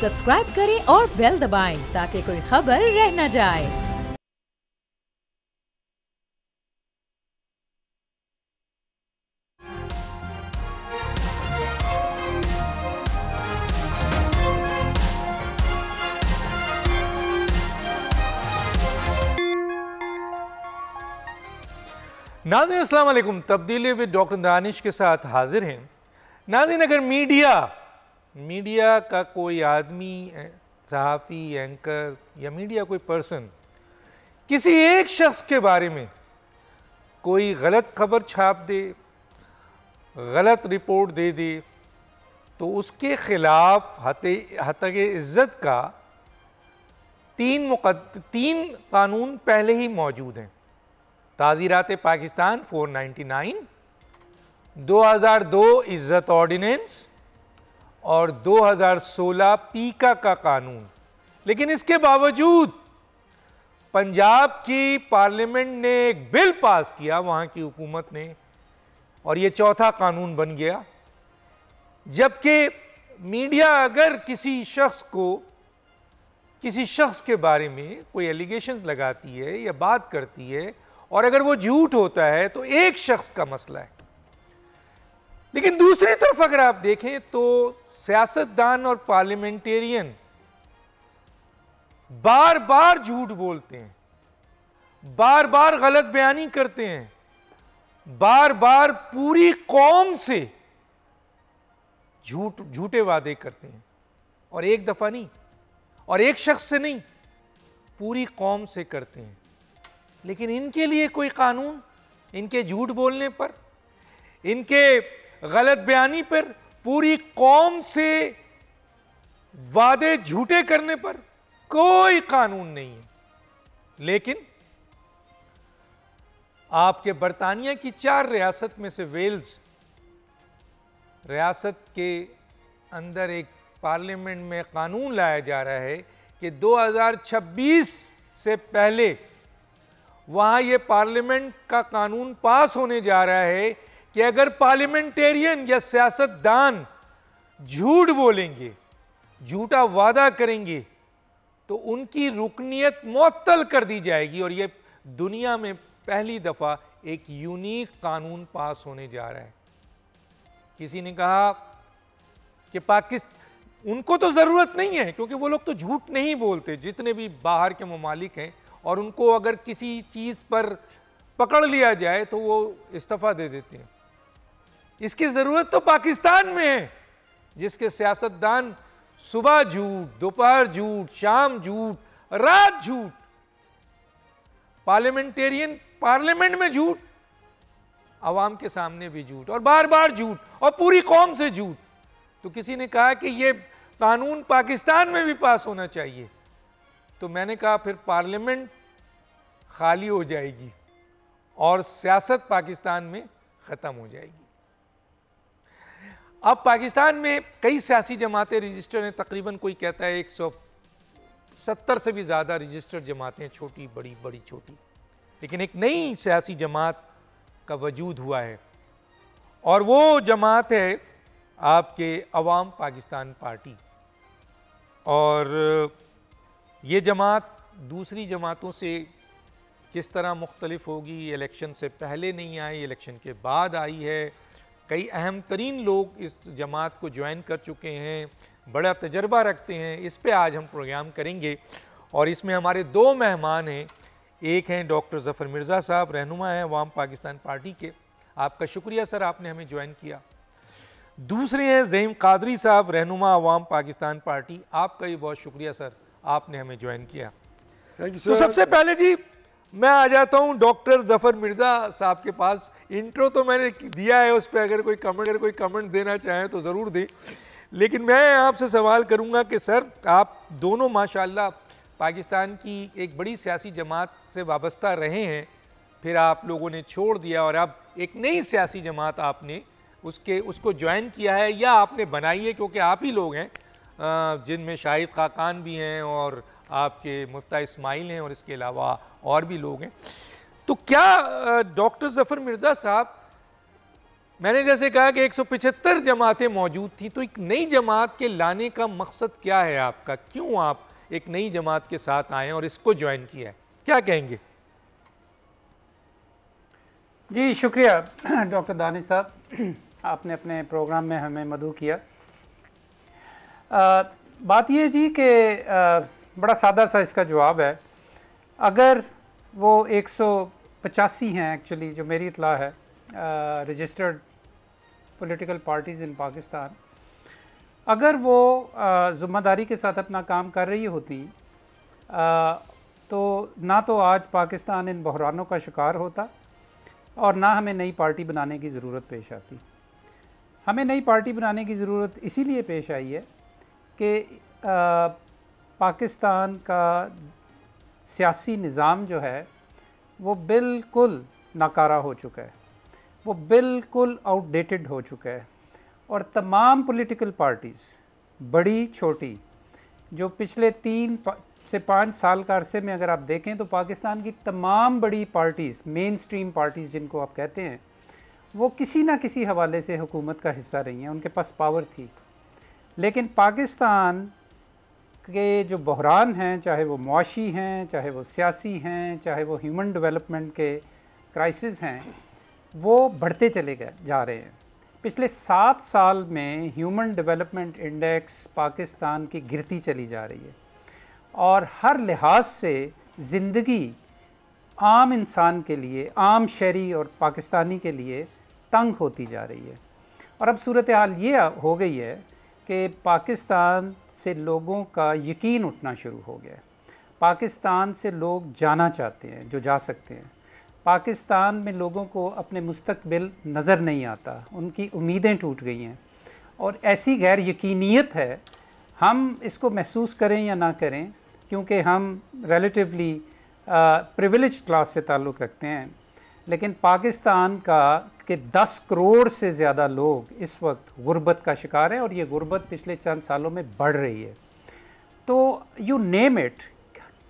Subscribe करें और bell दबाएं ताकि कोई खबर रह न जाए। नाज़रीन अस्सलाम वालेकुम। तब्दीली विद डॉक्टर दानिश के साथ हाजिर हैं। नाज़रीन, अगर मीडिया का कोई आदमी, सहाफ़ी, एंकर या मीडिया कोई पर्सन किसी एक शख्स के बारे में कोई गलत खबर छाप दे, गलत रिपोर्ट दे दे, तो उसके खिलाफ हत्या इज्जत का तीन कानून पहले ही मौजूद हैं। ताज़ीरात पाकिस्तान 499, 2002 इज्जत ऑर्डिनेंस और 2016 पीका का कानून। लेकिन इसके बावजूद पंजाब की पार्लियामेंट ने एक बिल पास किया, वहां की हुकूमत ने, और ये चौथा कानून बन गया। जबकि मीडिया अगर किसी शख्स के बारे में कोई एलिगेशन लगाती है या बात करती है और अगर वो झूठ होता है तो एक शख्स का मसला है। लेकिन दूसरी तरफ अगर आप देखें तो सियासतदान और पार्लियामेंटेरियन बार बार झूठ बोलते हैं, बार बार गलत बयानी करते हैं, बार बार पूरी कौम से झूठे वादे करते हैं, और एक दफा नहीं और एक शख्स से नहीं, पूरी कौम से करते हैं। लेकिन इनके लिए कोई कानून, इनके झूठ बोलने पर, इनके गलत बयानी पर, पूरी कौम से वादे झूठे करने पर कोई कानून नहीं है। लेकिन आपके बरतानिया की 4 रियासत में से वेल्स रियासत के अंदर एक पार्लियामेंट में कानून लाया जा रहा है कि 2026 से पहले वहां ये पार्लियामेंट का कानून पास होने जा रहा है कि अगर पार्लियामेंटेरियन या सियासतदान झूठ बोलेंगे, झूठा वादा करेंगे, तो उनकी रुकनियत मुअत्तल कर दी जाएगी। और ये दुनिया में पहली दफा एक यूनिक कानून पास होने जा रहा है। किसी ने कहा कि उनको तो जरूरत नहीं है, क्योंकि वो लोग तो झूठ नहीं बोलते, जितने भी बाहर के ममालिक हैं, और उनको अगर किसी चीज पर पकड़ लिया जाए तो वो इस्तीफा दे देते हैं। इसकी जरूरत तो पाकिस्तान में है, जिसके सियासतदान सुबह झूठ, दोपहर झूठ, शाम झूठ, रात झूठ, पार्लियामेंटेरियन पार्लियामेंट में झूठ, आवाम के सामने भी झूठ, और बार बार झूठ, और पूरी कौम से झूठ। तो किसी ने कहा कि ये कानून पाकिस्तान में भी पास होना चाहिए। तो मैंने कहा फिर पार्लियामेंट खाली हो जाएगी और सियासत पाकिस्तान में खत्म हो जाएगी। अब पाकिस्तान में कई सियासी जमातें रजिस्टर हैं, तकरीबन कोई कहता है 170 से भी ज़्यादा रजिस्टर्ड जमातें, छोटी बड़ी, बड़ी छोटी। लेकिन एक नई सियासी जमात का वजूद हुआ है, और वो जमात है आपके अवाम पाकिस्तान पार्टी। और ये जमात दूसरी जमातों से किस तरह मुख्तलिफ होगी, इलेक्शन से पहले नहीं आई, इलेक्शन के बाद आई है। कई अहम तरीन लोग इस जमात को ज्वाइन कर चुके हैं, बड़ा तजर्बा रखते हैं। इस पे आज हम प्रोग्राम करेंगे, और इसमें हमारे 2 मेहमान हैं। एक हैं डॉक्टर ज़फ़र मिर्ज़ा साहब, रहनुमा हैं अवाम पाकिस्तान पार्टी के। आपका शुक्रिया सर, आपने हमें ज्वाइन किया। दूसरे हैं ज़हीम कादरी साहब, रहनुमा अवाम पाकिस्तान पार्टी। आपका भी बहुत शुक्रिया सर, आपने हमें ज्वाइन किया। तो सबसे पहले जी मैं आ जाता हूं डॉक्टर ज़फ़र मिर्ज़ा साहब के पास। इंट्रो तो मैंने दिया है, उस पर अगर कोई कमेंट देना चाहें तो ज़रूर दें। लेकिन मैं आपसे सवाल करूंगा कि सर, आप दोनों माशाल्लाह पाकिस्तान की एक बड़ी सियासी जमात से वाबस्ता रहे हैं, फिर आप लोगों ने छोड़ दिया और अब एक नई सियासी जमात आपने उसको ज्वाइन किया है, या आपने बनाई है, क्योंकि आप ही लोग हैं जिनमें शाहिद खाकान भी हैं और आपके मुफ्ता इस्माइल हैं, और इसके अलावा और भी लोग हैं। तो क्या डॉक्टर ज़फ़र मिर्ज़ा साहब, मैंने जैसे कहा कि 175 जमातें मौजूद थी, तो एक नई जमात के लाने का मकसद क्या है आपका? क्यों आप एक नई जमात के साथ आए और इसको ज्वाइन किया है, क्या कहेंगे? जी शुक्रिया डॉक्टर दानिश साहब, आपने अपने प्रोग्राम में हमें मदऊ किया। बात ये जी कि बड़ा सादा सा इसका जवाब है। अगर वो 185 हैं एक्चुअली, जो मेरी इत्ला है, रजिस्टर्ड पॉलिटिकल पार्टीज़ इन पाकिस्तान, अगर वो ज़िम्मेदारी के साथ अपना काम कर रही होती तो ना तो आज पाकिस्तान इन बहरानों का शिकार होता और ना हमें नई पार्टी बनाने की ज़रूरत पेश आती। हमें नई पार्टी बनाने की ज़रूरत इसीलिए पेश आई है कि पाकिस्तान का सियासी निज़ाम जो है वो बिल्कुल नाकारा हो चुका है, वो बिल्कुल आउटडेटेड हो चुका है। और तमाम पॉलिटिकल पार्टीज़, बड़ी छोटी, जो पिछले 3 से 5 साल का अरसे में अगर आप देखें तो पाकिस्तान की तमाम बड़ी पार्टीज़, मेन स्ट्रीम पार्टीज़ जिनको आप कहते हैं, वो किसी ना किसी हवाले से हुकूमत का हिस्सा रही हैं, उनके पास पावर थी। लेकिन पाकिस्तान के जो बहरान हैं, चाहे वो मुआशी हैं, चाहे वो सियासी हैं, चाहे वो ह्यूमन डेवलपमेंट के क्राइसिस हैं, वो बढ़ते चले गए जा रहे हैं। पिछले 7 साल में ह्यूमन डेवलपमेंट इंडेक्स पाकिस्तान की गिरती चली जा रही है और हर लिहाज से ज़िंदगी आम इंसान के लिए, आम शहरी और पाकिस्तानी के लिए तंग होती जा रही है। और अब सूरत हाल ये हो गई है कि पाकिस्तान से लोगों का यकीन उठना शुरू हो गया है। पाकिस्तान से लोग जाना चाहते हैं जो जा सकते हैं। पाकिस्तान में लोगों को अपने मुस्तकबिल नज़र नहीं आता, उनकी उम्मीदें टूट गई हैं और ऐसी गैर यकीनियत है, हम इसको महसूस करें या ना करें, क्योंकि हम रिलेटिवली प्रिविलेज क्लास से ताल्लुक़ रखते हैं, लेकिन पाकिस्तान के 10 करोड़ से ज़्यादा लोग इस वक्त गुर्बत का शिकार हैं और ये गुर्बत पिछले चंद सालों में बढ़ रही है। तो यू नेम इट,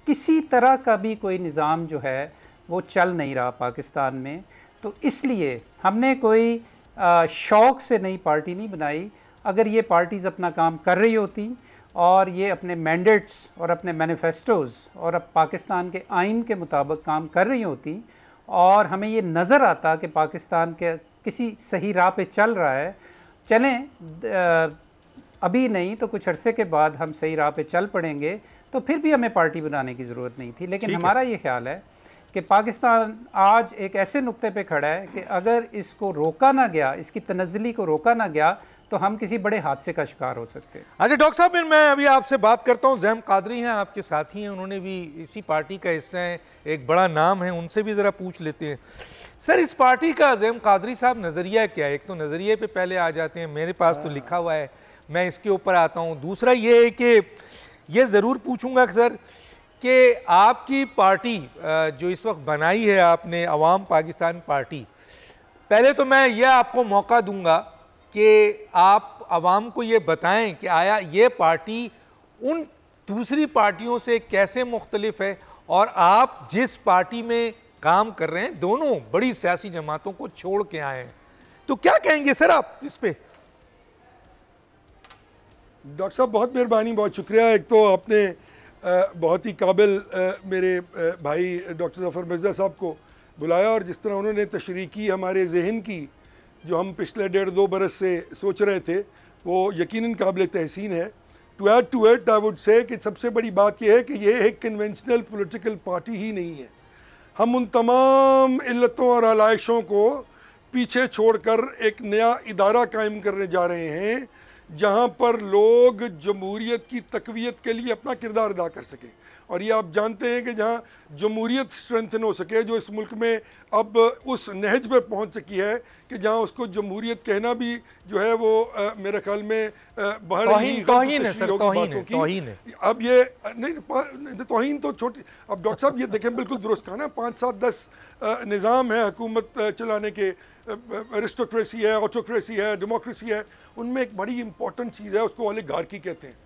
किसी तरह का भी कोई निज़ाम जो है वो चल नहीं रहा पाकिस्तान में। तो इसलिए हमने कोई शौक़ से नई पार्टी नहीं बनाई। अगर ये पार्टीज़ अपना काम कर रही होती और ये अपने मैंडेट्स और अपने मैनिफेस्टोज़ और अब पाकिस्तान के आइन के मुताबिक काम कर रही होती और हमें ये नज़र आता कि पाकिस्तान के किसी सही राह पे चल रहा है, चलें, अभी नहीं तो कुछ अरसे के बाद हम सही राह पे चल पड़ेंगे, तो फिर भी हमें पार्टी बनाने की ज़रूरत नहीं थी। लेकिन हमारा ये ख्याल है कि पाकिस्तान आज एक ऐसे नुक्ते पे खड़ा है कि अगर इसको रोका ना गया, इसकी तनज़्ज़ुली को रोका ना गया, तो हम किसी बड़े हादसे का शिकार हो सकते हैं। अच्छा डॉक्टर साहब, मैं अभी आपसे बात करता हूँ, ज़ैम कादरी हैं आपके साथी हैं, उन्होंने भी इसी पार्टी का हिस्सा हैं, एक बड़ा नाम है, उनसे भी ज़रा पूछ लेते हैं। सर, इस पार्टी का ज़ैम कादरी साहब नज़रिया क्या है? एक तो नज़रिए पे पहले आ जाते हैं, मेरे पास तो लिखा हुआ है, मैं इसके ऊपर आता हूँ। दूसरा ये है कि ये ज़रूर पूछूँगा सर कि आपकी पार्टी जो इस वक्त बनाई है आपने, अवाम पाकिस्तान पार्टी, पहले तो मैं यह आपको मौका दूंगा कि आप अवाम को ये बताएं कि आया ये पार्टी उन दूसरी पार्टियों से कैसे मुख्तलिफ है और आप जिस पार्टी में काम कर रहे हैं, दोनों बड़ी सियासी जमातों को छोड़ के आए हैं, तो क्या कहेंगे सर आप इस पे? डॉक्टर साहब बहुत मेहरबानी, बहुत शुक्रिया। एक तो आपने बहुत ही काबिल मेरे भाई डॉक्टर ज़फ़र मिर्ज़ा साहब को बुलाया और जिस तरह उन्होंने तशरीह की हमारे जहन की, जो हम पिछले 1.5-2 बरस से सोच रहे थे, वो यकीनन काबिल तहसीन है। To add to it I would say कि सबसे बड़ी बात यह है कि ये एक कन्वेंशनल पॉलिटिकल पार्टी ही नहीं है। हम उन तमाम इल्लतों और आलाइशों को पीछे छोड़कर एक नया इदारा कायम करने जा रहे हैं जहाँ पर लोग जमहूरियत की तक़वियत के लिए अपना किरदार अदा कर सकें। और ये आप जानते हैं कि जहाँ जमहूरियत स्ट्रेंथन हो सके, जो इस मुल्क में अब उस नहज पे पहुँच चकी है कि जहाँ उसको जमहूरियत कहना भी जो है वो मेरे ख्याल में बड़ी ही गलत तशरीह होगी बातों की। अब ये नहीं, तौहीन तो छोटी, अब डॉक्टर साहब ये देखें बिल्कुल दुरुस्त कहा ना, 5, 7, 10 निज़ाम है हुकूमत चलाने के, एरिस्टोक्रेसी है, ऑटोक्रेसी है, डेमोक्रेसी है, उनमें एक बड़ी इंपॉर्टेंट चीज़ है, उसको ओलिगार्की कहते हैं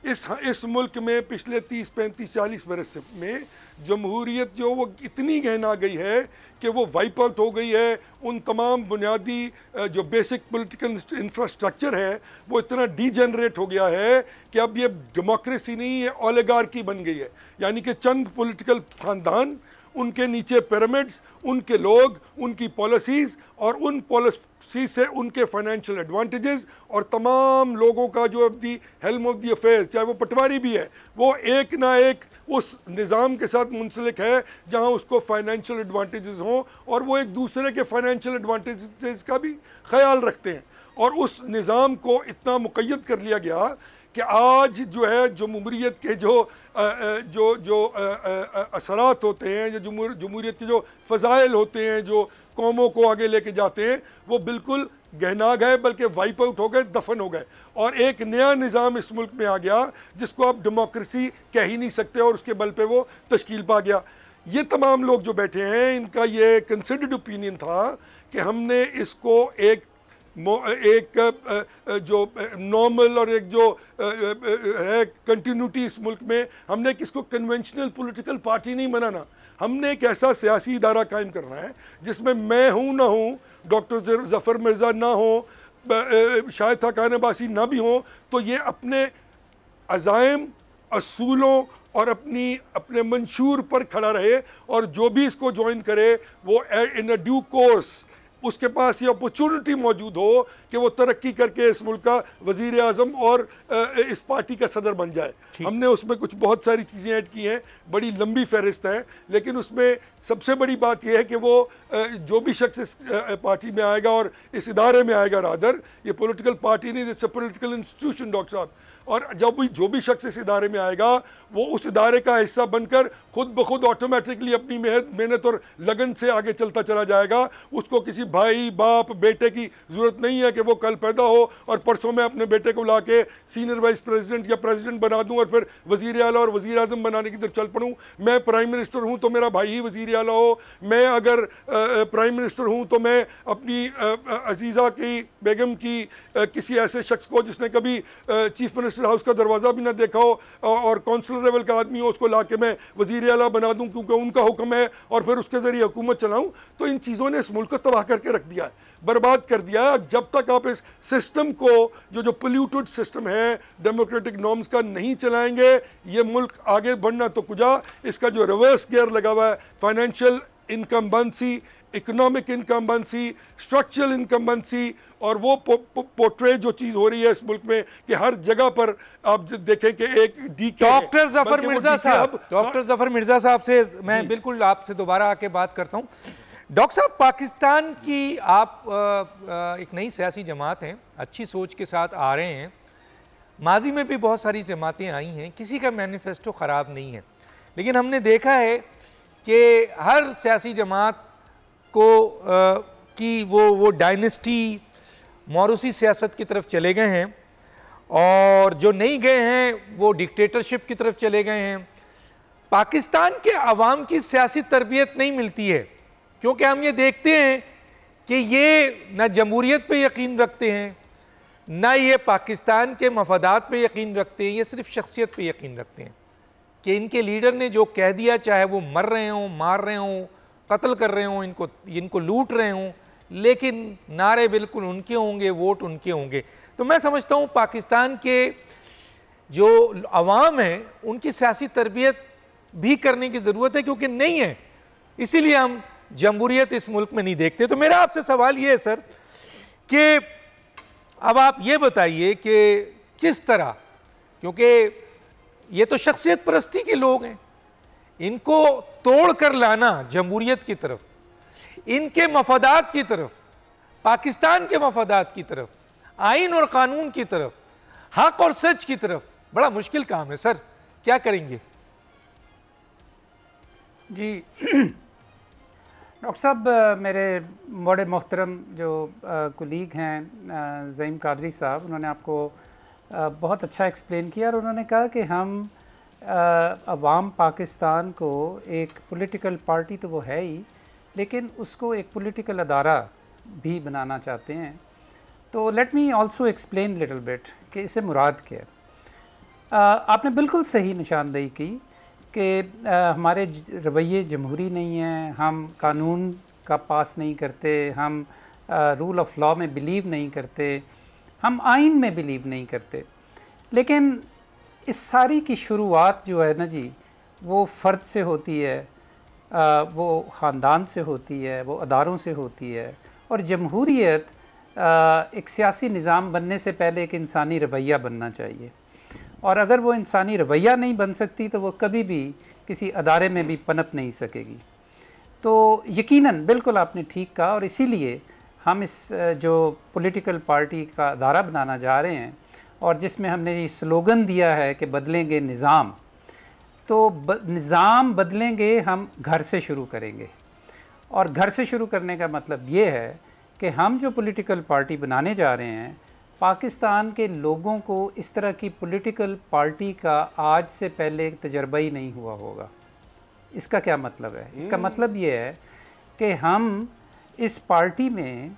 इस मुल्क में पिछले 30, 35, 40 बरस में जमहूरियत जो वो इतनी गहना गई है कि वो वाइप आउट हो गई है। उन तमाम बुनियादी जो बेसिक पॉलिटिकल इंफ्रास्ट्रक्चर है वो इतना डीजेनरेट हो गया है कि अब ये डेमोक्रेसी नहीं, ये ओलिगार्की बन गई है। यानी कि चंद पॉलिटिकल खानदान, उनके नीचे पिरामिड्स, उनके लोग, उनकी पॉलिसीज़ और उन पॉलिसी से उनके फाइनेंशियल एडवांटेजेस, और तमाम लोगों का जो अब दी हेल्म ऑफ द अफेयर, चाहे वो पटवारी भी है, वो एक ना एक उस निज़ाम के साथ मुंसलिक है जहां उसको फाइनेंशियल एडवांटेजेस हों, और वो एक दूसरे के फाइनेंशियल एडवांटेजेस का भी ख्याल रखते हैं। और उस निज़ाम को इतना मुक़य्यद कर लिया गया कि आज जो है जमहूरियत के जो असरात होते हैं, जो जमहूरियत के जो फ़ज़ाइल होते हैं, जो कौमों को आगे लेके जाते हैं, वो बिल्कुल गहना गए, बल्कि वाइप आउट हो गए, दफन हो गए। और एक नया निज़ाम इस मुल्क में आ गया जिसको आप डेमोक्रेसी कह ही नहीं सकते, और उसके बल पे वो तश्कील पा गया। ये तमाम लोग जो बैठे हैं, इनका ये कंसिडर्ड ओपिनियन था कि हमने इसको एक जो नॉर्मल और एक जो है कंटिन्यूटी इस मुल्क में, हमने किसको कन्वेंशनल पॉलिटिकल पार्टी नहीं बनाना। हमने एक ऐसा सियासी इदारा कायम करना है जिसमें मैं हूँ ना हूँ, डॉक्टर ज़फ़र मिर्ज़ा ना हो, शाहिद खाकान अब्बासी ना भी हों, तो ये अपने अज़ाइम, असूलों और अपने मंशूर पर खड़ा रहे, और जो भी इसको ज्वाइन करे वो इन अ ड्यू कोर्स उसके पास ये अपॉर्चुनिटी मौजूद हो कि वो तरक्की करके इस मुल्क का वज़ीर आज़म और इस पार्टी का सदर बन जाए। हमने उसमें कुछ बहुत सारी चीज़ें ऐड की हैं, बड़ी लंबी फहरिस्त है, लेकिन उसमें सबसे बड़ी बात यह है कि वो जो भी शख्स इस पार्टी में आएगा और इस इदारे में आएगा, रादर ये पॉलिटिकल पार्टी नहीं, it's a political institution doctor साहब, और जब जो भी शख्स इस इदारे में आएगा वो उस इदारे का हिस्सा बनकर खुद ब खुद ऑटोमेटिकली अपनी मेहनत और लगन से आगे चलता चला जाएगा। उसको किसी भाई, बाप, बेटे की ज़रूरत नहीं है कि वो कल पैदा हो और परसों मैं अपने बेटे को ला के सीनियर वाइस प्रेसिडेंट या प्रेसिडेंट बना दूँ और फिर वज़ीर आला और वज़ीर आज़म बनाने की तरफ चल पड़ूँ। मैं प्राइम मिनिस्टर हूँ तो मेरा भाई ही वज़ीर आला हो, मैं अगर प्राइम मिनिस्टर हूँ तो मैं अपनी अजीज़ा की बेगम की किसी ऐसे शख्स को जिसने कभी चीफ मिनिस्टर हाउस का दरवाज़ा भी ना देखा हो और काउंसलर लेवल का आदमी हो, उसको ला के मैं वज़ीर आला बना दूं क्योंकि उनका हुक्म है और फिर उसके ज़रिए हुकूमत चलाऊं। तो इन चीज़ों ने इस मुल्क को तबाह करके रख दिया है, बर्बाद कर दिया है। जब तक आप इस सिस्टम को जो पोल्यूटेड सिस्टम है डेमोक्रेटिक नॉर्म्स का नहीं चलाएंगे, ये मुल्क आगे बढ़ना तो कुजा, इसका जो रिवर्स गियर लगा हुआ है, financial incumbency, economic incumbency, structural incumbency, और वो पोर्ट्रे जो चीज़ हो रही है इस मुल्क में कि हर जगह पर आप देखें कि एक डीके। डॉक्टर ज़फ़र मिर्ज़ा साहब से मैं बिल्कुल आपसे दोबारा आके बात करता हूँ। डॉक्टर साहब, पाकिस्तान की आप एक नई सियासी जमात हैं, अच्छी सोच के साथ आ रहे हैं। माजी में भी बहुत सारी जमातें आई हैं, किसी का मैनिफेस्टो ख़राब नहीं है, लेकिन हमने देखा है कि हर सियासी जमात को कि वो डायनेस्टी, मौरूसी सियासत की तरफ चले गए हैं, और जो नहीं गए हैं वो डिक्टेटरशिप की तरफ चले गए हैं। पाकिस्तान के अवाम की सियासी तरबियत नहीं मिलती है, क्योंकि हम ये देखते हैं कि ये न जमहूरियत पे यकीन रखते हैं, न ये पाकिस्तान के मफादात पे यकीन रखते हैं, ये सिर्फ शख्सियत पे यकीन रखते हैं कि इनके लीडर ने जो कह दिया, चाहे वो मर रहे हों, मार रहे हों, कत्ल कर रहे हों, इनको लूट रहे हों, लेकिन नारे बिल्कुल उनके होंगे, वोट उनके होंगे। तो मैं समझता हूँ पाकिस्तान के जो अवाम है उनकी सियासी तरबियत भी करने की ज़रूरत है, क्योंकि नहीं है, इसीलिए हम जमहूरियत इस मुल्क में नहीं देखते। तो मेरा आपसे सवाल ये है सर कि अब आप ये बताइए कि किस तरह, क्योंकि ये तो शख्सियत परस्ती के लोग हैं, इनको तोड़ कर लाना जमहूरियत की तरफ, इनके मफादात की तरफ, पाकिस्तान के मफादात की तरफ, आइन और कानून की तरफ, हक और सच की तरफ, बड़ा मुश्किल काम है सर, क्या करेंगे? जी डॉक्टर साहब, मेरे बड़े मोहतरम जो कुलीग हैं ज़ईम कादरी साहब, उन्होंने आपको बहुत अच्छा एक्सप्लेन किया, और उन्होंने कहा कि हम अवाम पाकिस्तान को एक पॉलिटिकल पार्टी तो वो है ही, लेकिन उसको एक पॉलिटिकल अदारा भी बनाना चाहते हैं। तो let me also explain little bit कि इससे मुराद क्या है। आपने बिल्कुल सही निशानदेही की कि हमारे रवैये जमहूरी नहीं हैं, हम कानून का पास नहीं करते, हम रूल ऑफ लॉ में बिलीव नहीं करते, हम आइन में बिलीव नहीं करते। लेकिन इस सारी की शुरुआत जो है ना जी, वो फ़र्द से होती है, वो ख़ानदान से होती है, वो अदारों से होती है। और जमहूरियत एक सियासी निज़ाम बनने से पहले एक इंसानी रवैया बनना चाहिए, और अगर वो इंसानी रवैया नहीं बन सकती तो वो कभी भी किसी अदारे में भी पनप नहीं सकेगी। तो यकीनन बिल्कुल आपने ठीक कहा, और इसीलिए हम इस जो पॉलिटिकल पार्टी का अदारा बनाना जा रहे हैं और जिसमें हमने ये स्लोगन दिया है कि बदलेंगे निज़ाम, तो निज़ाम बदलेंगे हम घर से शुरू करेंगे। और घर से शुरू करने का मतलब ये है कि हम जो पॉलिटिकल पार्टी बनाने जा रहे हैं, पाकिस्तान के लोगों को इस तरह की पॉलिटिकल पार्टी का आज से पहले तजर्बा ही नहीं हुआ होगा। इसका क्या मतलब है? इसका मतलब ये है कि हम इस पार्टी में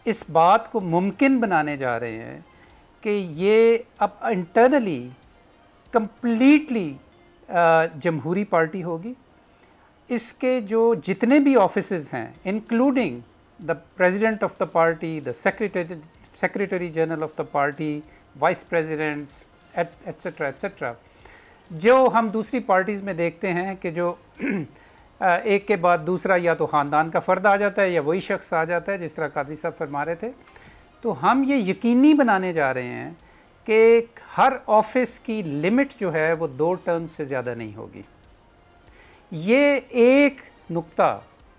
इस बात को मुमकिन बनाने जा रहे हैं कि ये अब इंटरनली कंप्लीटली जमहूरी पार्टी होगी। इसके जो जितने भी ऑफिसेस हैं, including the president of the party, the secretary general of the party, vice presidents etcetera etcetera, जो हम दूसरी पार्टीज़ में देखते हैं कि जो एक के बाद दूसरा या तो ख़ानदान का फ़र्द आ जाता है या वही शख्स आ जाता है, जिस तरह कादरी साहब फरमा रहे थे। तो हम ये यकीनी बनाने जा रहे हैं कि हर ऑफिस की लिमिट जो है वो 2 टर्म से ज़्यादा नहीं होगी। ये एक नुक्ता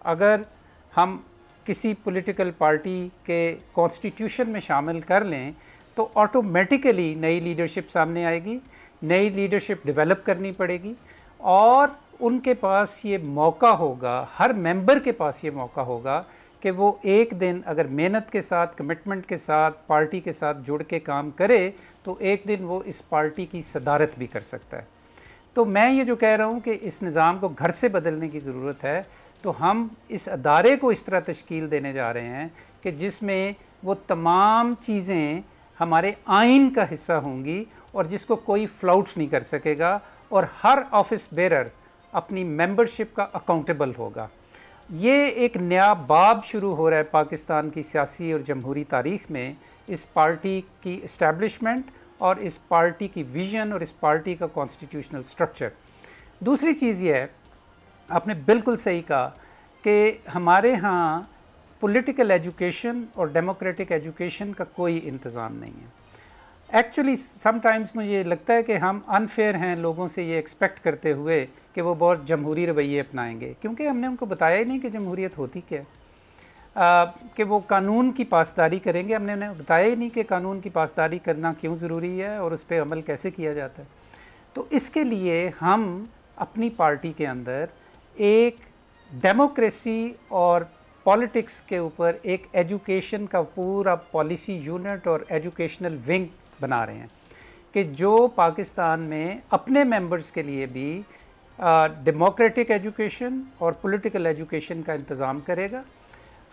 अगर हम किसी पॉलिटिकल पार्टी के कॉन्स्टिट्यूशन में शामिल कर लें तो ऑटोमेटिकली नई लीडरशिप सामने आएगी, नई लीडरशिप डेवलप करनी पड़ेगी, और उनके पास ये मौका होगा, हर मेंबर के पास ये मौका होगा कि वो एक दिन अगर मेहनत के साथ, कमिटमेंट के साथ, पार्टी के साथ जुड़ के काम करे तो एक दिन वो इस पार्टी की सदारत भी कर सकता है। तो मैं ये जो कह रहा हूँ कि इस निज़ाम को घर से बदलने की ज़रूरत है, तो हम इस अदारे को इस तरह तश्कील देने जा रहे हैं कि जिसमें वो तमाम चीज़ें हमारे आइन का हिस्सा होंगी और जिसको कोई फ्लाउट नहीं कर सकेगा, और हर ऑफिस बेरर अपनी मेंबरशिप का अकाउंटेबल होगा। ये एक नया बाब शुरू हो रहा है पाकिस्तान की सियासी और जमहूरी तारीख़ में, इस पार्टी की इस्टेब्लिशमेंट और इस पार्टी की विज़न और इस पार्टी का कॉन्स्टिट्यूशनल स्ट्रक्चर। दूसरी चीज़ ये है, आपने बिल्कुल सही कहा कि हमारे यहाँ पॉलिटिकल एजुकेशन और डेमोक्रेटिक एजुकेशन का कोई इंतज़ाम नहीं है। एक्चुअली समटाइम्स मुझे लगता है कि हम अनफेयर हैं लोगों से ये एक्सपेक्ट करते हुए कि वो बहुत जमहूरी रवैये अपनाएंगे, क्योंकि हमने उनको बताया ही नहीं कि जमहूरियत होती क्या है, कि वो कानून की पासदारी करेंगे। हमने उन्हें बताया ही नहीं कि कानून की पासदारी करना क्यों ज़रूरी है और उस पर अमल कैसे किया जाता है। तो इसके लिए हम अपनी पार्टी के अंदर एक डेमोक्रेसी और पॉलिटिक्स के ऊपर एक एजुकेशन का पूरा पॉलिसी यूनिट और एजुकेशनल विंग बना रहे हैं कि जो पाकिस्तान में अपने मेंबर्स के लिए भी डेमोक्रेटिक एजुकेशन और पॉलिटिकल एजुकेशन का इंतज़ाम करेगा।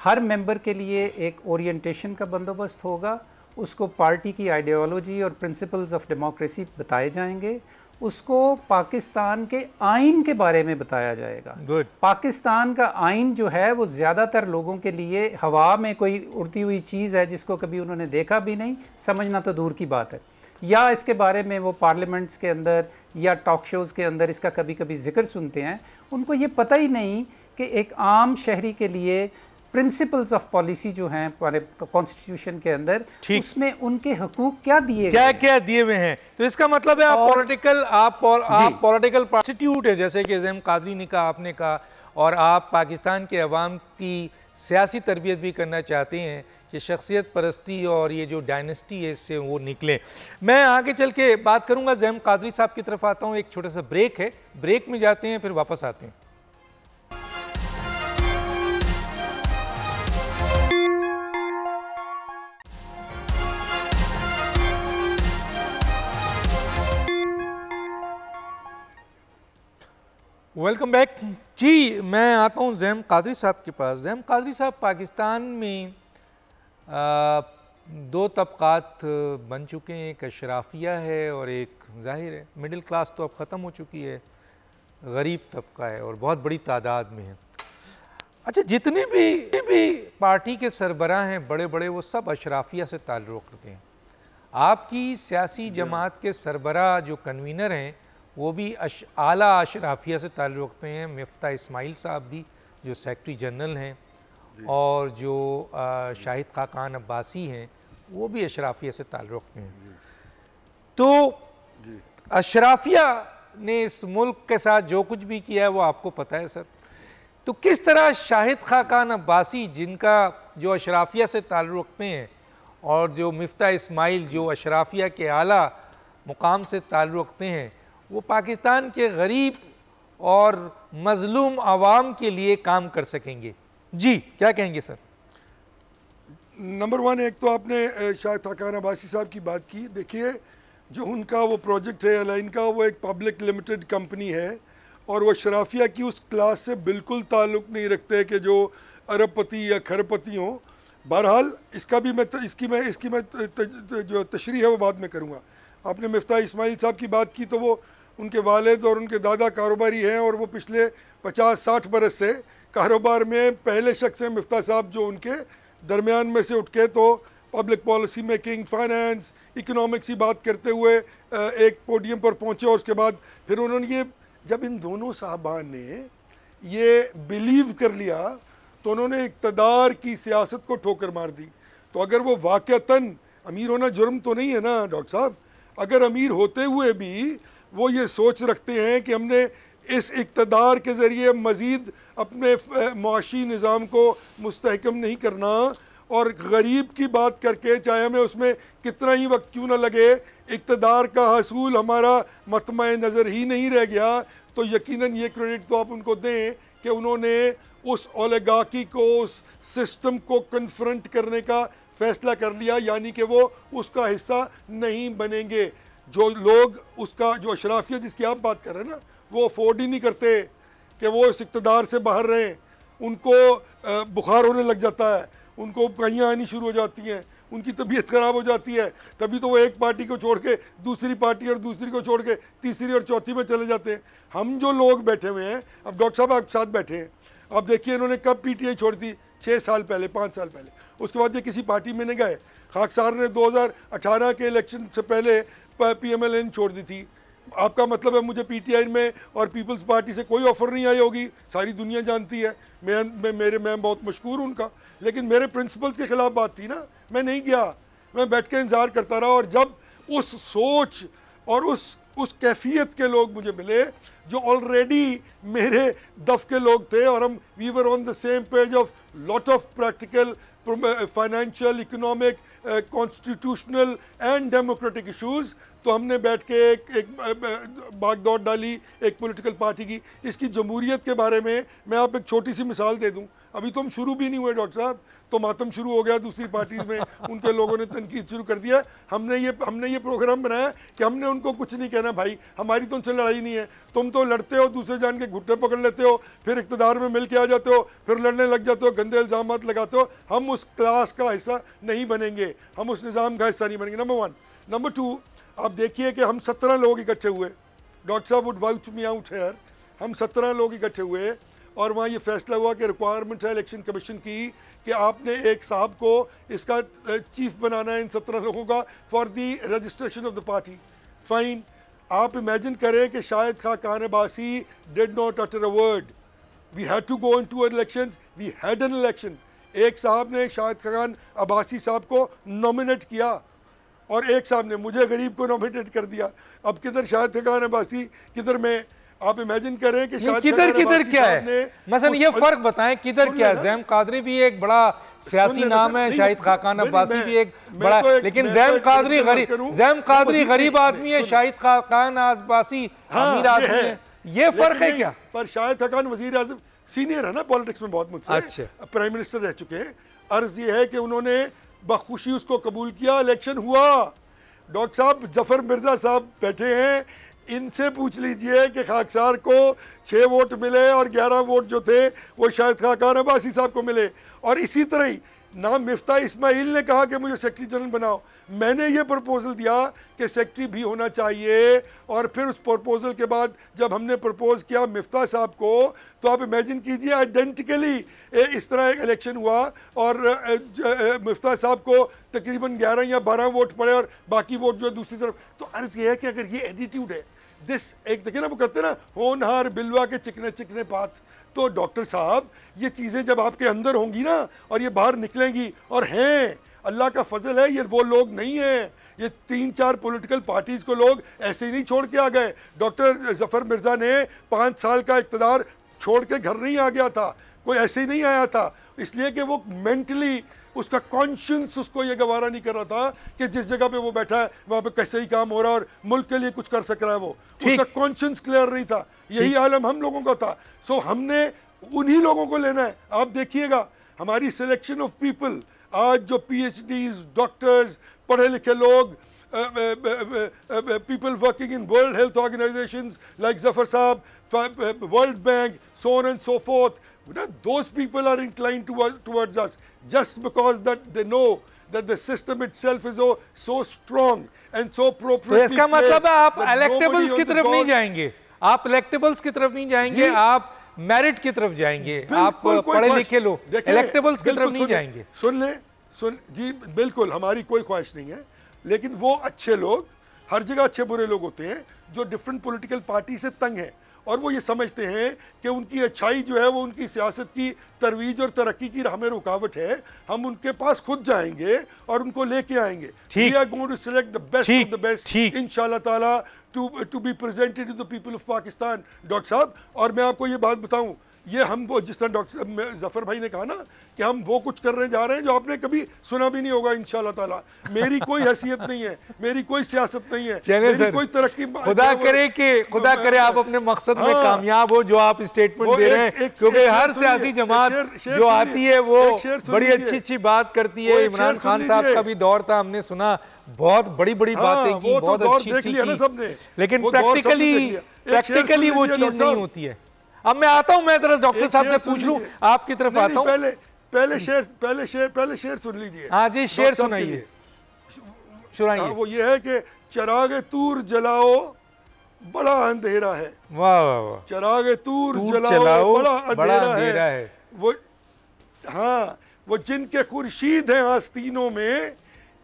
हर मेंबर के लिए एक ओरिएंटेशन का बंदोबस्त होगा, उसको पार्टी की आइडियोलॉजी और प्रिंसिपल्स ऑफ डेमोक्रेसी बताए जाएंगे, उसको पाकिस्तान के आइन के बारे में बताया जाएगा। पाकिस्तान का आइन जो है वो ज़्यादातर लोगों के लिए हवा में कोई उड़ती हुई चीज़ है जिसको कभी उन्होंने देखा भी नहीं, समझना तो दूर की बात है, या इसके बारे में वो पार्लियामेंट्स के अंदर या टॉक शोज़ के अंदर इसका कभी कभी जिक्र सुनते हैं। उनको ये पता ही नहीं कि एक आम शहरी के लिए प्रिंसिपल्स ऑफ पॉलिसी जो हैं कॉन्स्टिट्यूशन के अंदर, उसमें उनके हकूक क्या दिए क्या दिए हुए हैं। तो इसका मतलब है आप पॉलिटिकल कॉन्स्टिट्यूट है, जैसे कि ज़ैम कादरी ने कहा, आपने कहा, और आप पाकिस्तान के अवाम की सियासी तरबियत भी करना चाहते हैं कि शख्सियत परस्ती और ये जो डायनेस्टी है इससे वो निकले। मैं आगे चल के बात करूँगा, ज़ैम कादरी साहब की तरफ आता हूँ। एक छोटा सा ब्रेक है, ब्रेक में जाते हैं, फिर वापस आते हैं। वेलकम बैक जी। मैं आता हूँ ज़ैम कादरी साहब के पास। ज़ैम कादरी साहब, पाकिस्तान में दो तबक़ात बन चुके हैं, एक अशराफिया है और एक ज़ाहिर है मिडिल क्लास तो अब ख़त्म हो चुकी है, गरीब तबका है और बहुत बड़ी तादाद में है। अच्छा, जितने भी पार्टी के सरबराह हैं बड़े बड़े, वो सब अशराफिया से ताल्लुक़ रखते हैं। आपकी सियासी जमात के सरबराह जो कन्वीनर हैं वो भी आला अशराफिया से ताल्लुक़ रखते हैं। मिफ्ता इस्माइल साहब भी जो सेक्रेटरी जनरल हैं और जो शाहिद खाकान अब्बासी हैं वो भी अशराफिया से ताल्लुक़ रखते हैं। तो अशराफिया ने इस मुल्क के साथ जो कुछ भी किया है वो आपको पता है सर। तो किस तरह शाहिद खाकान अब्बासी, जिनका जो अशराफिया से ताल्लुक़ रखते हैं, और जो मिफ्ता इस्माइल जो अशराफिया के आला मुकाम से ताल्लुक़ रखते हैं, वो पाकिस्तान के गरीब और मज़लूम आवाम के लिए काम कर सकेंगे? जी, क्या कहेंगे सर? नंबर वन, एक तो आपने शाहिद खाकान अब्बासी साहब की बात की। देखिए, जो उनका वो प्रोजेक्ट है अलाइन का, वो एक पब्लिक लिमिटेड कंपनी है और वो शराफिया की उस क्लास से बिल्कुल ताल्लुक़ नहीं रखते कि जो अरबपति या खरबपति हों। बहरहाल इसकी मैं जो तशरीह है वो बाद में करूँगा। आपने मिफ्ता इस्माइल साहब की बात की, तो वो उनके वालिद और उनके दादा कारोबारी हैं और वो पिछले 50-60 बरस से कारोबार में पहले शख्स हैं मिफ्ता साहब जो उनके दरमियान में से उठ के तो public policy making, finance, economics की बात करते हुए एक पोडियम पर पहुँचे। और उसके बाद फिर उन्होंने जब इन दोनों साहबान ने ये बिलीव कर लिया तो उन्होंने इक़्तिदार की सियासत को ठोकर मार दी। तो अगर वो वाक़तन अमीर होना जुर्म तो नहीं है ना डॉक्टर साहब, अगर अमीर होते हुए भी वो ये सोच रखते हैं कि हमने इस इक़्तिदार के ज़रिए मज़ीद अपने मुआशी निज़ाम को मुस्तहकम नहीं करना और गरीब की बात करके, चाहे हमें उसमें कितना ही वक्त क्यों ना लगे, इक़्तिदार का हसूल हमारा मतमा नज़र ही नहीं रह गया, तो यकीनन ये क्रेडिट तो आप उनको दें कि उन्होंने उस ओलिगार्की को, उस सिस्टम को कन्फ्रंट करने का फ़ैसला कर लिया, यानी कि वो उसका हिस्सा नहीं बनेंगे। जो लोग उसका, जो अशराफिया जिसकी आप बात कर रहे हैं ना, वो अफोर्ड ही नहीं करते कि वो इस इक़्तिदार से बाहर रहें। उनको बुखार होने लग जाता है, उनको कहियाँ आनी शुरू हो जाती हैं, उनकी तबीयत ख़राब हो जाती है, तभी तो वो एक पार्टी को छोड़ के दूसरी पार्टी और दूसरी को छोड़ के तीसरी और चौथी में चले जाते हैं। हम जो लोग बैठे हुए हैं, अब डॉक्टर साहब आपके साथ बैठे हैं, अब देखिए इन्होंने कब पीटीआई छोड़ दी, 6 साल पहले, 5 साल पहले। उसके बाद ये किसी पार्टी में नहीं गए। खाकसार ने 2018 के इलेक्शन से पहले PMLN छोड़ दी थी। आपका मतलब है मुझे पीटीआई में और पीपल्स पार्टी से कोई ऑफ़र नहीं आई होगी, सारी दुनिया जानती है। मैं बहुत मशहूर उनका, लेकिन मेरे प्रिंसिपल्स के ख़िलाफ़ बात थी ना, मैं नहीं गया, मैं बैठ के इंतज़ार करता रहा। और जब उस सोच और उस कैफियत के लोग मुझे मिले जो ऑलरेडी मेरे दफ के लोग थे और हम we were on the same page of lot of practical, financial, economic, constitutional and democratic issues, तो हमने बैठ के एक भागदौड़ डाली एक पॉलिटिकल पार्टी की। इसकी जमहूरियत के बारे में मैं आप एक छोटी सी मिसाल दे दूं। अभी तो हम शुरू भी नहीं हुए डॉक्टर साहब, तो मातम शुरू हो गया दूसरी पार्टीज़ में, उनके लोगों ने तनकीद शुरू कर दिया। हमने ये प्रोग्राम बनाया कि हमने उनको कुछ नहीं कहना, भाई हमारी तो उनसे लड़ाई नहीं है, तुम तो लड़ते हो, दूसरे जान के घुट्टे पकड़ लेते हो, फिर इक़्तिदार में मिल के आ जाते हो, फिर लड़ने लग जाते हो, गंदे इल्ज़ामात लगाते हो। हम उस क्लास का हिस्सा नहीं बनेंगे, हम उस निज़ाम का हिस्सा नहीं बनेंगे, नंबर 1। नंबर 2, आप देखिए कि हम 17 लोग इकट्ठे हुए, डॉक्टर साहब would vouch me out here, हम 17 लोग इकट्ठे हुए और वहाँ ये फैसला हुआ कि रिक्वायरमेंट है इलेक्शन कमीशन की कि आपने एक साहब को इसका चीफ बनाना है इन 17 लोगों का for the registration of the party. Fine, आप इमेजिन करें कि Shahid Khaqan Abbasi did not utter a word, we had to go into elections, we had an election. एक साहब ने शाहिद खाकान अब्बासी साहब को नॉमिनेट किया और एक साहब ने मुझे गरीब को नॉमिनेट कर दिया। अब किधर शाहिद खाकान अब्बासी, किधर मैं? आप इमेजिन करें कि शाहिद किधर क्या है, मसलन ये फर्क बताएं, किधर क्या है? ज़ैम कादरी भी एक बड़ा सियासी नाम है, शाहिद खाकान अब्बासी भी एक बड़ा, लेकिन ज़ैम कादरी गरीब आदमी है, शाहिद खाकान अब्बासी अमीर आदमी है, ये फर्क है क्या? पर शाहिद खाकान वज़ीर आज़म सीनियर है ना पॉलिटिक्स में, बहुत मुझसे, अच्छा, प्राइम मिनिस्टर रह चुके हैं। अर्ज ये है कि उन्होंने बखुशी उसको कबूल किया, इलेक्शन हुआ। डॉक्टर साहब जफर मिर्जा साहब बैठे हैं, इनसे पूछ लीजिए कि खाकसार को 6 वोट मिले और 11 वोट जो थे वो शाहिद खाकान अब्बासी साहब को मिले। और इसी तरह ही ना मिफ्ता इस्माइल ने कहा कि मुझे सेक्रेटरी जनरल बनाओ, मैंने ये प्रपोजल दिया कि सेक्रेटरी भी होना चाहिए। और फिर उस प्रपोजल के बाद जब हमने प्रपोज किया मिफ्ता साहब को, तो आप इमेजिन कीजिए आइडेंटिकली इस तरह एक इलेक्शन हुआ और मिफ्ता साहब को तकरीबन 11 या 12 वोट पड़े और बाकी वोट जो है दूसरी तरफ। तो अर्ज़ ये है कि अगर ये एटीट्यूड है, दिस एक देखिए ना, वो कहते हैं ना होनहार बिलवा के चिकने चिकने पात। तो डॉक्टर साहब ये चीज़ें जब आपके अंदर होंगी ना और ये बाहर निकलेंगी, और हैं अल्लाह का फजल है, ये वो लोग नहीं हैं, ये 3-4 पॉलिटिकल पार्टीज़ को लोग ऐसे ही नहीं छोड़ के आ गए। डॉक्टर जफ़र मिर्ज़ा ने 5 साल का इक़्तिदार छोड़ के घर नहीं आ गया था, कोई ऐसे ही नहीं आया था, इसलिए कि वो मेंटली उसका कॉन्शियंस उसको ये गवारा नहीं कर रहा था कि जिस जगह पे वो बैठा है वहाँ पे कैसे ही काम हो रहा है और मुल्क के लिए कुछ कर सक रहा है, वो उसका कॉन्शियंस क्लियर नहीं था। यही आलम हम लोगों का था। सो हमने उन्हीं लोगों को लेना है। आप देखिएगा हमारी सिलेक्शन ऑफ पीपल, आज जो PhDs, डॉक्टर्स, पढ़े लिखे लोग, people working in World Health Organizations like Zafar Saab, World Bank, so on and so forth, those people are inclined towards us just because that they know that the system itself is so strong and so appropriately तो इसका मतलब है आप that electables nobody की on the तरफ नहीं board- जाएंगे, आप इलेक्टेबल्स की तरफ नहीं जाएंगे, आप मेरिट की तरफ जाएंगे, आप बिल्कुल कोई पढ़े ख्वाहिश- लिखे लोग देखिए, इलेक्टेबल्स की तरफ बिल्कुल नहीं सुनिए, जाएंगे। सुन ले, सुन जी, बिल्कुल हमारी कोई ख्वाहिश नहीं है, लेकिन वो अच्छे लोग, हर जगह अच्छे बुरे लोग होते हैं जो डिफरेंट पॉलिटिकल पार्टी से तंग हैं और वो ये समझते हैं कि उनकी अच्छाई जो है वो उनकी सियासत की तरवीज और तरक्की की राह में रुकावट है। हम उनके पास खुद जाएंगे और उनको लेके आएंगे। We are going to select the best of the best इंशाल्लाह ताला to be presented to the people of Pakistan। Doctor साहब, और मैं आपको ये बात बताऊं, ये हम वो जिस तरह डॉक्टर जफर भाई ने कहा ना कि हम वो कुछ करने जा रहे हैं जो आपने कभी सुना भी नहीं होगा इंशाल्लाह ताला। मेरी कोई हैसियत नहीं है, मेरी कोई सियासत नहीं है, मेरी कोई तरक्की। खुदा करे आप अपने मकसद में कामयाब हो जो आप स्टेटमेंट दे रहे हैं, क्योंकि हर सियासी जमात जो आती है वो बड़ी अच्छी बात करती है। इमरान खान साहब का भी दौर था, हमने सुना बहुत बड़ी बातें की, बहुत अच्छी की, लेकिन प्रैक्टिकली वो चीज नहीं होती है। अब मैं आता हूं, मैं जरा डॉक्टर साहब से पूछ लूं, आपकी तरफ आता हूं। पहले शेर सुन लीजिए। हाँ जी, शेर सुनाइए। वो ये है कि चिराग तूर जलाओ बड़ा अंधेरा है। वाह वाह वाह। चिराग तूर जलाओ बड़ा अंधेरा है। वो हाँ, वो जिनके खुर्शीद हैं आस्तीनों में,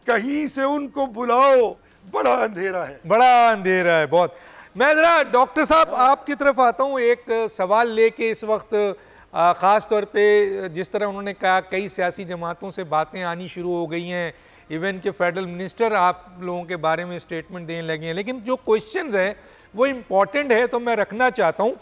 कहीं से उनको बुलाओ बड़ा अंधेरा है। बड़ा अंधेरा है, बहुत। मैं ज़रा डॉक्टर साहब आपकी तरफ आता हूँ एक सवाल लेके। इस वक्त ख़ास तौर पे जिस तरह उन्होंने कहा, कई सियासी जमातों से बातें आनी शुरू हो गई हैं, इवन के फेडरल मिनिस्टर आप लोगों के बारे में स्टेटमेंट देने लगे हैं, लेकिन जो क्वेश्चन है वो इम्पॉर्टेंट है तो मैं रखना चाहता हूँ।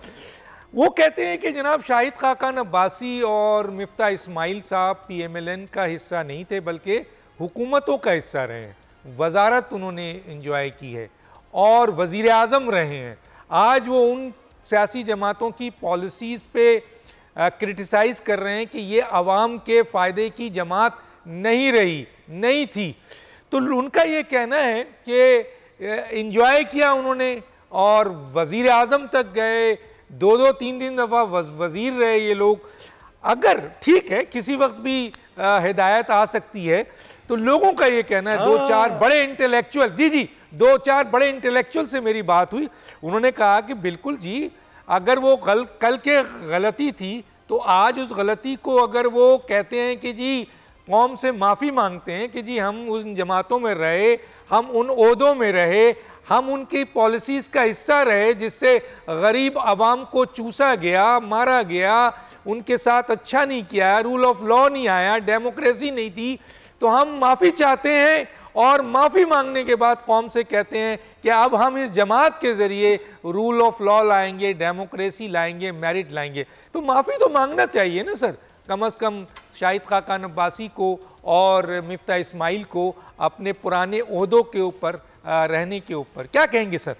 वो कहते हैं कि जनाब शाहिद खाकान अब्बासी और मिफ्ता इस्माइल साहब PMLN का हिस्सा नहीं थे बल्कि हुकूमतों का हिस्सा रहे हैं, वजारत उन्होंने इंजॉय की है और वज़ीर आज़म रहे हैं। आज वो उन सियासी जमातों की पॉलिसीज़ पे क्रिटिसाइज़ कर रहे हैं कि ये आवाम के फ़ायदे की जमात नहीं थी। तो उनका ये कहना है कि इंजॉय किया उन्होंने और वज़ीर आज़म तक गए, 2-3 दफ़ा वज़ीर रहे ये लोग। अगर ठीक है किसी वक्त भी हिदायत आ सकती है, तो लोगों का ये कहना है, 2-4 बड़े इंटेलेक्चुअल, जी 2-4 बड़े इंटेलेक्चुअल से मेरी बात हुई, उन्होंने कहा कि बिल्कुल जी, अगर वो कल के गलती थी तो आज उस गलती को अगर वो कहते हैं कि जी कौम से माफ़ी मांगते हैं कि जी हम उन जमातों में रहे, हम उन ओहदों में रहे, हम उनकी पॉलिसीज़ का हिस्सा रहे जिससे गरीब आवाम को चूसा गया, मारा गया, उनके साथ अच्छा नहीं किया, रूल ऑफ लॉ नहीं आया, डेमोक्रेसी नहीं थी, तो हम माफ़ी चाहते हैं और माफ़ी मांगने के बाद कौम से कहते हैं कि अब हम इस जमात के ज़रिए रूल ऑफ लॉ लाएंगे, डेमोक्रेसी लाएंगे, मेरिट लाएंगे। तो माफ़ी तो मांगना चाहिए ना सर, कम अज़ कम शाहिद खाकान अब्बासी को और मिफ्ता इस्माइल को अपने पुराने ओहदों के ऊपर रहने के ऊपर। क्या कहेंगे सर?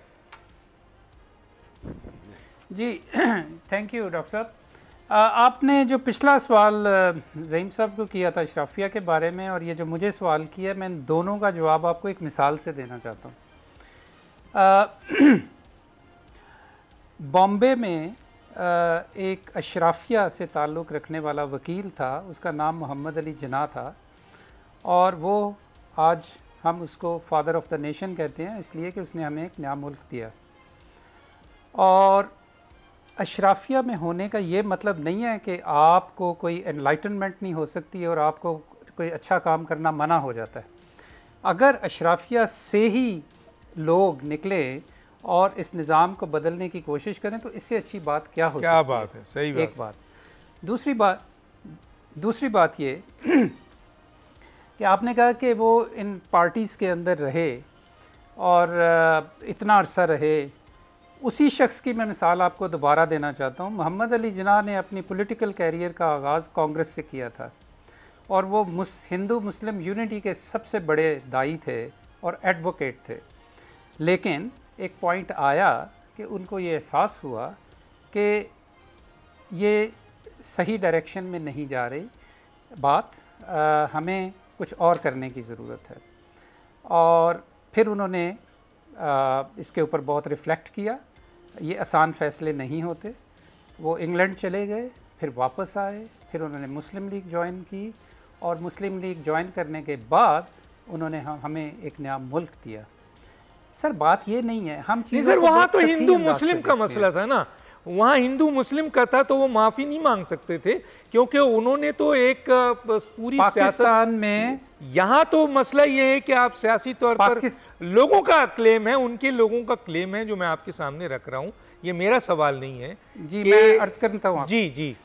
जी थैंक यू डॉक्टर साहब। आपने जो पिछला सवाल ज़हीम साहब को किया था अशराफिया के बारे में और ये जो मुझे सवाल किया, मैं दोनों का जवाब आपको एक मिसाल से देना चाहता हूँ। बॉम्बे में एक अशराफिया से ताल्लुक़ रखने वाला वकील था, उसका नाम मोहम्मद अली जना था। और वो आज हम उसको फादर ऑफ द नेशन कहते हैं, इसलिए कि उसने हमें एक नया मुल्क दिया। और अशराफिया में होने का ये मतलब नहीं है कि आपको कोई एनलाइटनमेंट नहीं हो सकती और आपको कोई अच्छा काम करना मना हो जाता है। अगर अशराफिया से ही लोग निकले और इस निज़ाम को बदलने की कोशिश करें तो इससे अच्छी बात क्या हो सकती है? क्या बात है, सही बात। एक बात। दूसरी बात ये कि आपने कहा कि वो इन पार्टीज़ के अंदर रहे और इतना अरसा रहे। उसी शख्स की मैं मिसाल आपको दोबारा देना चाहता हूँ। मोहम्मद अली जिन्ना ने अपनी पॉलिटिकल कैरियर का आगाज़ कांग्रेस से किया था और वो हिंदू मुस्लिम यूनिटी के सबसे बड़े दाई थे और एडवोकेट थे। लेकिन एक पॉइंट आया कि उनको ये एहसास हुआ कि ये सही डायरेक्शन में नहीं जा रही बात, हमें कुछ और करने की ज़रूरत है। और फिर उन्होंने इसके ऊपर बहुत रिफ़्लेक्ट किया। ये आसान फ़ैसले नहीं होते। वो इंग्लैंड चले गए, फिर वापस आए, फिर उन्होंने मुस्लिम लीग ज्वाइन की और मुस्लिम लीग ज्वाइन करने के बाद उन्होंने हमें एक नया मुल्क दिया। सर बात ये नहीं है, हम नहीं सर, वहाँ तो हिंदू मुस्लिम का मसला था ना, वहाँ हिंदू मुस्लिम का था तो वो माफ़ी नहीं मांग सकते थे क्योंकि उन्होंने तो एक पूरी पाकिस्तान में। यहाँ तो मसला ये है कि आप सियासी तौर पर लोगों का क्लेम है, उनके लोगों का क्लेम है जो मैं आपके सामने रख रहा हूँ। ये मेरा सवाल नहीं है जी, मैं अर्ज करता हूँ। जी जी,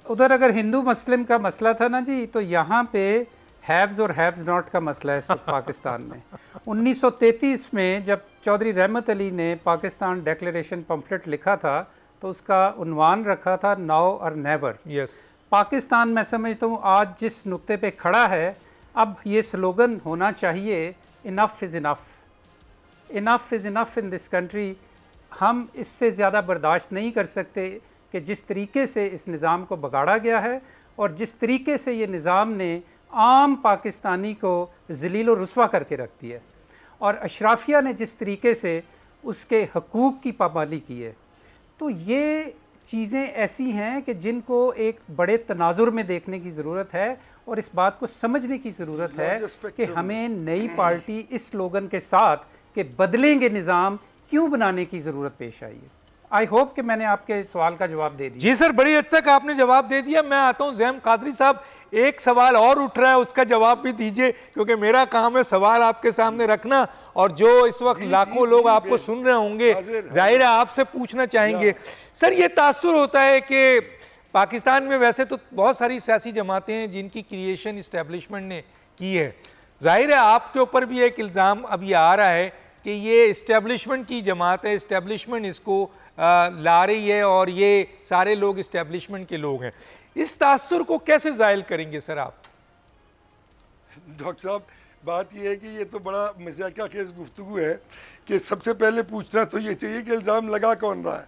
उधर अगर हिंदू मुस्लिम का मसला था ना जी, तो यहाँ पे हैव्स और हैव्स नॉट का मसला है इस वक्त पाकिस्तान में। 1933 में जब चौधरी रहमत अली ने पाकिस्तान डेक्लेरेशन पम्फलेट लिखा था तो उसका उन्वान रखा था नाउ और नेवर। यस, पाकिस्तान मैं समझता हूँ आज जिस नुक्ते पे खड़ा है, अब ये स्लोगन होना चाहिए enough is enough, enough is enough in this country. हम इससे ज़्यादा बर्दाश्त नहीं कर सकते कि जिस तरीके से इस निज़ाम को बिगाड़ा गया है और जिस तरीके से ये निज़ाम ने आम पाकिस्तानी को ज़लील व रुस्वा करके रख दिया है और अशराफिया ने जिस तरीके से उसके हकूक़ की पाबंदी की है। तो ये चीज़ें ऐसी हैं कि जिनको एक बड़े तनाजुर में देखने की ज़रूरत है और इस बात को समझने की ज़रूरत है कि हमें नई पार्टी इस स्लोगन के साथ कि बदलेंगे निज़ाम क्यों बनाने की ज़रूरत पेश आई है। आई होप कि मैंने आपके सवाल का जवाब दे दिया। जी सर, बड़ी हद तक आपने जवाब दे दिया। मैं आता हूँ ज़ैम कादरी साहब, एक सवाल और उठ रहा है, उसका जवाब भी दीजिए क्योंकि मेरा काम है सवाल आपके सामने रखना और जो इस वक्त लाखों लोग आपको सुन रहे होंगे जाहिर है आपसे पूछना चाहेंगे। सर, ये तासुर होता है कि पाकिस्तान में वैसे तो बहुत सारी सियासी जमातें हैं जिनकी क्रिएशन इस्टेब्लिशमेंट ने की है। जाहिर है आपके ऊपर भी एक इल्ज़ाम अभी आ रहा है कि ये इस्टेब्लिशमेंट की जमात है, इस्टेब्लिशमेंट इसको ला रही है और ये सारे लोग इस्टेब्लिशमेंट के लोग हैं। इस तासुर को कैसे ज़ाहिर करेंगे सर आप? डॉक्टर साहब, बात यह है कि ये तो बड़ा मज़ाक़िया खेज़ गुफ्तगू है कि सबसे पहले पूछना तो ये चाहिए कि इल्ज़ाम लगा कौन रहा है।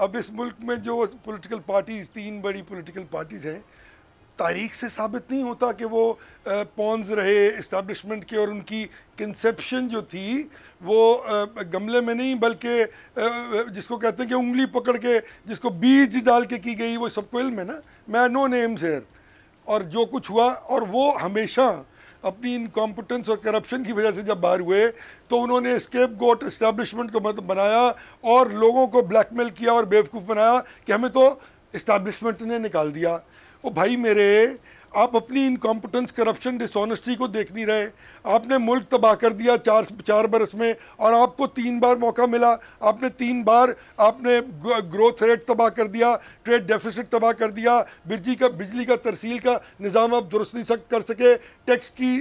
अब इस मुल्क में जो पॉलिटिकल पार्टीज़, 3 बड़ी पॉलिटिकल पार्टीज़ हैं, तारीख से साबित नहीं होता कि वो पॉन्स रहे इस्टेब्लिशमेंट के और उनकी कंसेप्शन जो थी वो गमले में नहीं बल्कि जिसको कहते हैं कि उंगली पकड़ के जिसको बीज डाल के की गई, वो सबको इल्म है ना। मैं नो नेम्स हेयर। और जो कुछ हुआ और वो हमेशा अपनी इनकॉम्पिटेंस और करप्शन की वजह से जब बाहर हुए तो उन्होंने स्केप गोट इस्टेब्लिशमेंट को मतलब बनाया और लोगों को ब्लैकमेल किया और बेवकूफ़ बनाया कि हमें तो इस्टेब्लिशमेंट ने निकाल दिया। ओ भाई मेरे, आप अपनी इनकॉम्पिटेंस, करप्शन, डिसऑनेस्टी को देख नहीं रहे। आपने मुल्क तबाह कर दिया 4 बरस में और आपको 3 बार मौका मिला। आपने 3 बार आपने ग्रोथ रेट तबाह कर दिया, ट्रेड डेफिसिट तबाह कर दिया, बिजली का तरसील का निज़ाम आप दुरुस्त नहीं कर सके, टैक्स की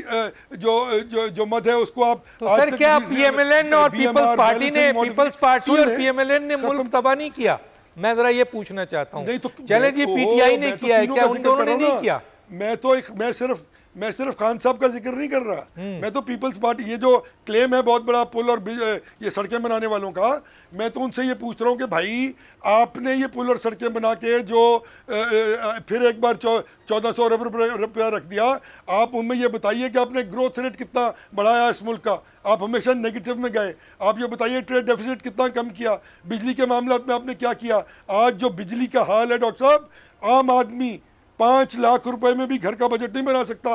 जो मद है उसको आप तो सर क्या पीएमएलएन और पीपल्स पार्टी और पीएमएलएन ने मुल्क तबाह नहीं किया? मैं जरा ये पूछना चाहता हूँ। तो चले जी, पीटीआई ने किया है, क्या उन दोनों ने नहीं किया? मैं सिर्फ खान साहब का जिक्र नहीं कर रहा। मैं तो पीपल्स पार्टी, ये जो क्लेम है बहुत बड़ा पुल और ये सड़कें बनाने वालों का, मैं तो उनसे ये पूछ रहा हूँ कि भाई आपने ये पुल और सड़कें बना के जो फिर एक बार 1400 अरब रुपया रख दिया, आप उनमें ये बताइए कि आपने ग्रोथ रेट कितना बढ़ाया इस मुल्क का। आप हमेशा नेगेटिव में गए। आप ये बताइए ट्रेड डेफिसिट कितना कम किया, बिजली के मामले में आपने क्या किया। आज जो बिजली का हाल है डॉक्टर साहब, आम आदमी 5 लाख रुपए में भी घर का बजट नहीं बना सकता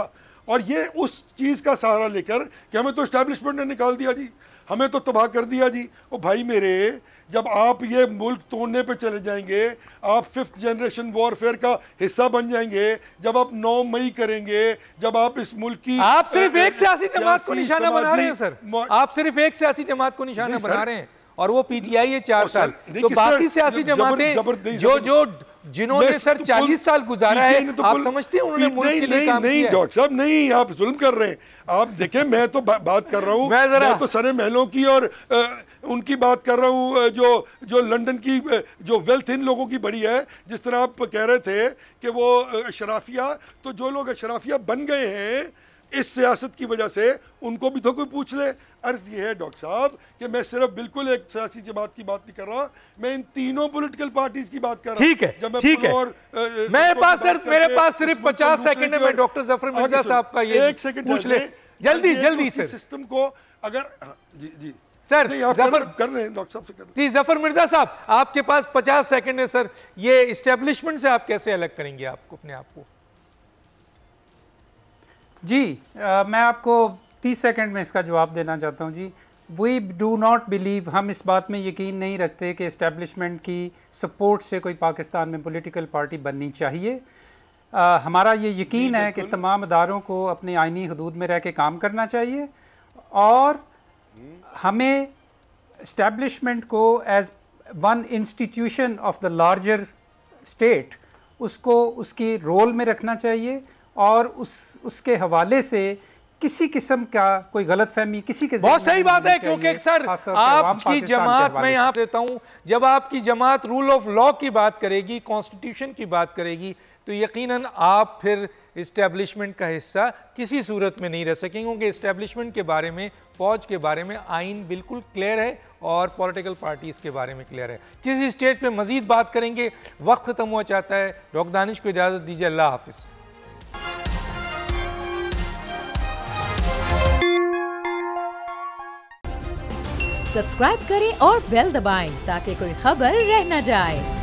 और ये उस चीज़ का सहारा लेकर कि हमें तो इस्टेब्लिशमेंट ने निकाल दिया जी, हमें तो तबाह कर दिया जी। ओ भाई मेरे, जब आप ये मुल्क तोड़ने पे चले जाएंगे, आप 5th जनरेशन वॉरफेयर का हिस्सा बन जाएंगे, जब आप 9 मई करेंगे, जब आप इस मुल्क की आप सिर्फ एक सियासी जमात को निशाना बना रहे हैं सर, आप सिर्फ एक सियासी जमात को निशाना बना रहे हैं और वो पीटीआई है 4 साल, तो बाकी सियासी जमातें जो जिन्होंने सर 40 साल गुजारा है, आप समझते हैं उन्होंने मुल्क के लिए काम किया? नहीं डॉक्टर साहब, नहीं, आप जुल्म कर रहे हैं। आप देखें, मैं तो बात कर रहा हूँ, मैं तो सारे महलों की और उनकी बात कर रहा हूँ जो लंदन की जो वेल्थ इन लोगों की बड़ी है। जिस तरह आप कह रहे थे कि वो अशराफिया, तो जो लोग अशराफिया बन गए हैं इस सियासत की वजह से, उनको भी तो कोई पूछ ले। अर्ज ये है डॉक्टर साहब कि मैं सिर्फ बिल्कुल एक सियासी जमात की बात नहीं कर रहा, मैं इन तीनों पॉलिटिकल पार्टीज की बात कर रहा हूं। ठीक है, ठीक है। मेरे पास सिर्फ 50 सेकंड है, मैं डॉक्टर जफर मिर्जा साहब का ये एक सेकंड पूछ ले, जल्दी सर। सिस्टम को अगर जी सर जफर कर रहे हैं डॉक्टर साहब से कर जी, जफर मिर्जा साहब आपके पास 50 सेकंड है सर। ये इस्टेब्लिशमेंट से आप कैसे अलग करेंगे आपको, अपने आप को? जी मैं आपको 30 सेकंड में इसका जवाब देना चाहता हूँ जी। वी डू नॉट बिलीव, हम इस बात में यकीन नहीं रखते कि इस्टेब्लिशमेंट की सपोर्ट से कोई पाकिस्तान में पॉलिटिकल पार्टी बननी चाहिए। हमारा ये यकीन है कि तमाम अदारों को अपने आइनी हदूद में रह के काम करना चाहिए और हमें इस्टेब्लिशमेंट को as one institution of the larger state उसको उसके रोल में रखना चाहिए और उसके हवाले से किसी किस्म का कोई गलतफहमी किसी के बहुत सही बात है, क्योंकि सर आपकी जमात, मैं यहाँ देता हूँ, जब आपकी जमात रूल ऑफ लॉ की बात करेगी, कॉन्स्टिट्यूशन की बात करेगी, तो यकीनन आप फिर इस्टेब्लिशमेंट का हिस्सा किसी सूरत में नहीं रह सकेंगे, क्योंकि इस्टेब्लिशमेंट के बारे में, फौज के बारे में आइन बिल्कुल क्लियर है और पॉलिटिकल पार्टीज़ के बारे में क्लियर है। किसी स्टेज पे मज़ीद बात करेंगे, वक्त ख़त्म हुआ चाहता है। डॉक्टर दानिश को इजाज़त दीजिए, अल्लाह हाफिज़। सब्सक्राइब करें और बेल दबाएं ताकि कोई खबर रह न जाए।